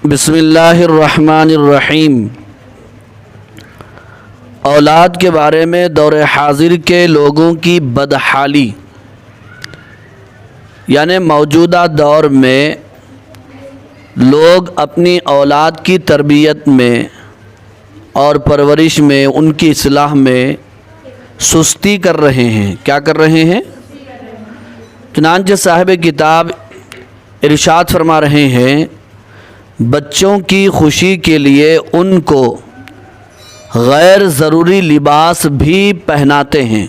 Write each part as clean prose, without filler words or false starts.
بسم اللہ الرحمن الرحیم۔ اولاد کے بارے میں دور حاضر کے لوگوں کی بدحالی، یعنی موجودہ دور میں لوگ اپنی اولاد کی تربیت میں اور پرورش میں، ان کی اصلاح میں سستی کر رہے ہیں۔ کیا کر رہے ہیں؟ چنانچہ صاحب کتاب ارشاد فرما رہے ہیں، بچوں کی خوشی کے لیے ان کو غیر ضروری لباس بھی پہناتے ہیں،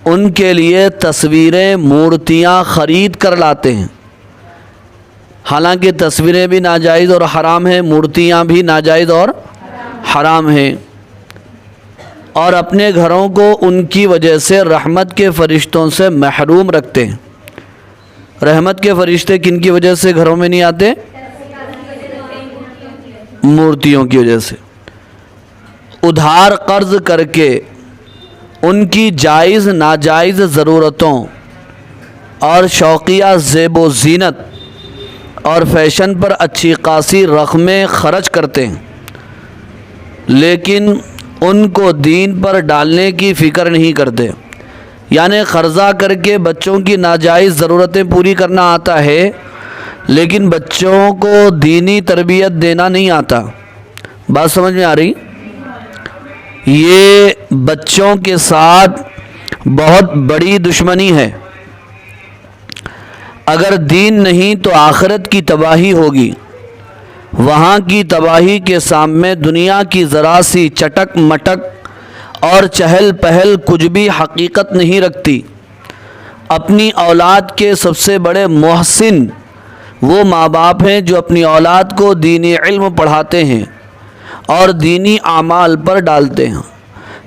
ان کے لیے تصویریں، مورتیاں خرید کر لاتے ہیں۔ حالانکہ تصویریں بھی ناجائز اور حرام ہیں، مورتیاں بھی ناجائز اور حرام ہیں، اور اپنے گھروں کو ان کی وجہ سے رحمت کے فرشتوں سے محروم رکھتے ہیں۔ رحمت کے فرشتے کن کی وجہ سے گھروں میں نہیں آتے؟ مورتیوں کی وجہ سے۔ ادھار قرض کر کے ان کی جائز ناجائز ضرورتوں اور شوقیہ زیب و زینت اور فیشن پر اچھی خاصی رقمیں خرچ کرتے ہیں، لیکن ان کو دین پر ڈالنے کی فکر نہیں کرتے۔ یعنی قرضہ کر کے بچوں کی ناجائز ضرورتیں پوری کرنا آتا ہے، لیکن بچوں کو دینی تربیت دینا نہیں آتا۔ بات سمجھ میں آ رہی؟ یہ بچوں کے ساتھ بہت بڑی دشمنی ہے۔ اگر دین نہیں تو آخرت کی تباہی ہوگی۔ وہاں کی تباہی کے سامنے دنیا کی ذرا سی چٹک مٹک اور چہل پہل کچھ بھی حقیقت نہیں رکھتی۔ اپنی اولاد کے سب سے بڑے محسن وہ ماں باپ ہیں جو اپنی اولاد کو دینی علم پڑھاتے ہیں اور دینی اعمال پر ڈالتے ہیں۔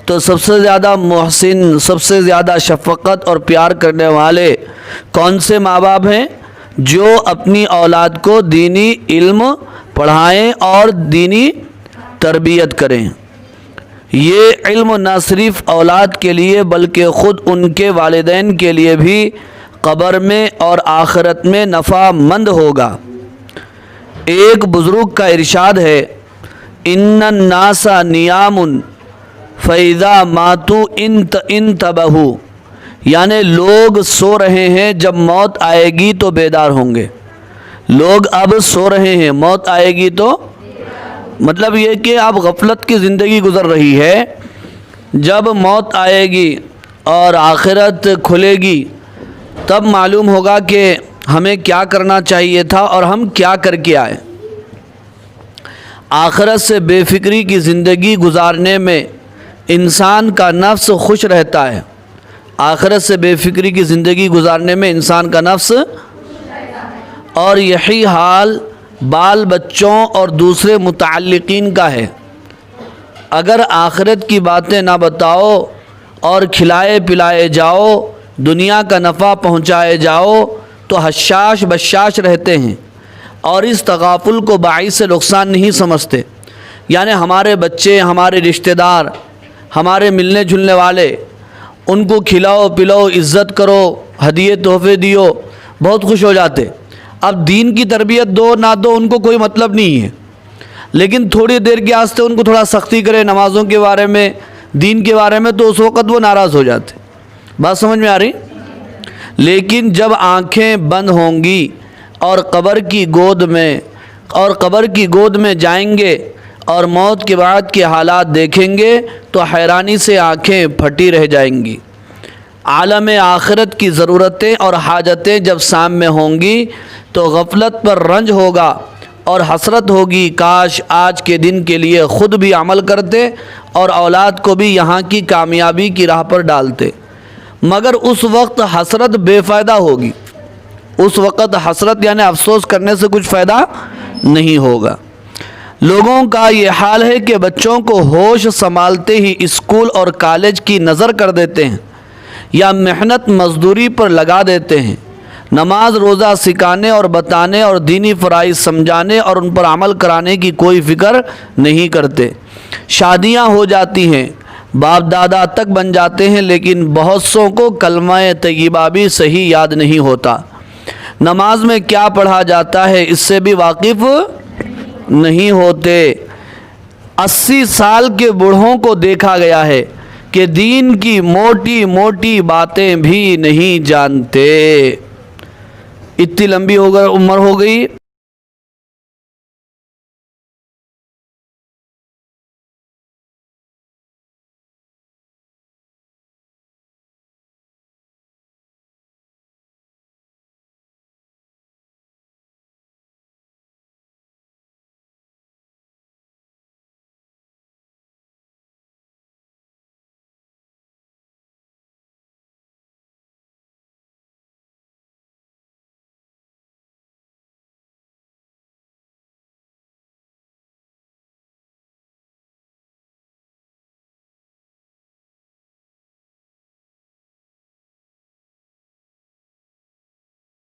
تو سب سے زیادہ محسن، سب سے زیادہ شفقت اور پیار کرنے والے کون سے ماں باپ ہیں؟ جو اپنی اولاد کو دینی علم پڑھائیں اور دینی تربیت کریں۔ یہ علم نہ صرف اولاد کے لیے بلکہ خود ان کے والدین کے لیے بھی قبر میں اور آخرت میں نفع مند ہوگا۔ ایک بزرگ کا ارشاد ہے، ان الناس نیام فاذا ماتوا انتبہوا، یعنی لوگ سو رہے ہیں، جب موت آئے گی تو بیدار ہوں گے۔ لوگ اب سو رہے ہیں، موت آئے گی تو مطلب یہ کہ اب غفلت کی زندگی گزر رہی ہے، جب موت آئے گی اور آخرت کھلے گی تب معلوم ہوگا کہ ہمیں کیا کرنا چاہیے تھا اور ہم کیا کر کے آئے۔ آخرت سے بے فکری کی زندگی گزارنے میں انسان کا نفس خوش رہتا ہے۔ آخرت سے بے فکری کی زندگی گزارنے میں انسان کا نفس، اور یہی حال بال بچوں اور دوسرے متعلقین کا ہے۔ اگر آخرت کی باتیں نہ بتاؤ اور کھلائے پلائے جاؤ، دنیا کا نفع پہنچائے جاؤ تو حشاش بشاش رہتے ہیں اور اس تغافل کو باعث نقصان نہیں سمجھتے۔ یعنی ہمارے بچے، ہمارے رشتہ دار، ہمارے ملنے جلنے والے، ان کو کھلاؤ پلاؤ، عزت کرو، ہدیے تحفے دیو، بہت خوش ہو جاتے۔ اب دین کی تربیت دو نہ دو ان کو کوئی مطلب نہیں ہے، لیکن تھوڑی دیر کے واسطے ان کو تھوڑا سختی کرے نمازوں کے بارے میں، دین کے بارے میں، تو اس وقت وہ ناراض ہو جاتے۔ بات سمجھ میں آ رہی؟ لیکن جب آنکھیں بند ہوں گی اور قبر کی گود میں جائیں گے اور موت کے بعد کے حالات دیکھیں گے تو حیرانی سے آنکھیں پھٹی رہ جائیں گی۔ عالم آخرت کی ضرورتیں اور حاجتیں جب سامنے ہوں گی تو غفلت پر رنج ہوگا اور حسرت ہوگی، کاش آج کے دن کے لیے خود بھی عمل کرتے اور اولاد کو بھی یہاں کی کامیابی کی راہ پر ڈالتے۔ مگر اس وقت حسرت بے فائدہ ہوگی۔ اس وقت حسرت یعنی افسوس کرنے سے کچھ فائدہ نہیں ہوگا۔ لوگوں کا یہ حال ہے کہ بچوں کو ہوش سنبھالتے ہی اسکول اور کالج کی نظر کر دیتے ہیں یا محنت مزدوری پر لگا دیتے ہیں۔ نماز روزہ سکھانے اور بتانے اور دینی فرائض سمجھانے اور ان پر عمل کرانے کی کوئی فکر نہیں کرتے۔ شادیاں ہو جاتی ہیں، باپ دادا تک بن جاتے ہیں، لیکن بہت سوں کو کلمہ طیبہ بھی صحیح یاد نہیں ہوتا۔ نماز میں کیا پڑھا جاتا ہے اس سے بھی واقف نہیں ہوتے۔ 80 سال کے بوڑھوں کو دیکھا گیا ہے کہ دین کی موٹی موٹی باتیں بھی نہیں جانتے۔ اتنی لمبی عمر ہو گئی